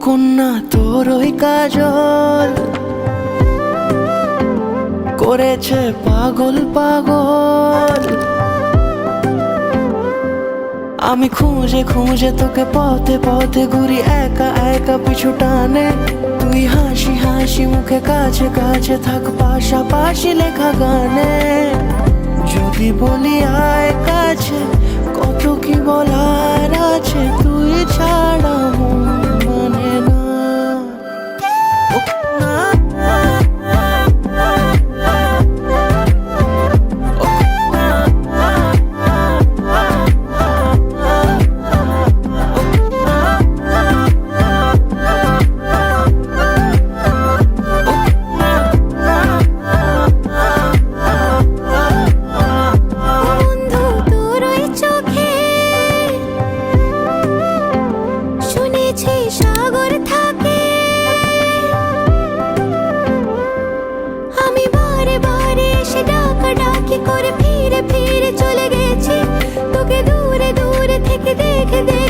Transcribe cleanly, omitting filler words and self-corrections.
কন্যা তোর ওই কাজল করেছে পাগল পাগল। আমি খুঁজে খুঁজে তোকে পথে পথে ঘুরি একা একা পিছু টানে। তুই হাসি হাসি মুখে কাছে কাছে থাক পাশাপাশি লেখা গানে। যদি বলি আয় কাছে কত কি বলার আছে, তুই ছাড়া মন মানে না। সাগর থাকে আমি বারে বারে এসে ডাকা ডাকি করে ফিরে ফিরে চলে গেছি তোকে দূরে দূরে থেকে দেখে দেখে।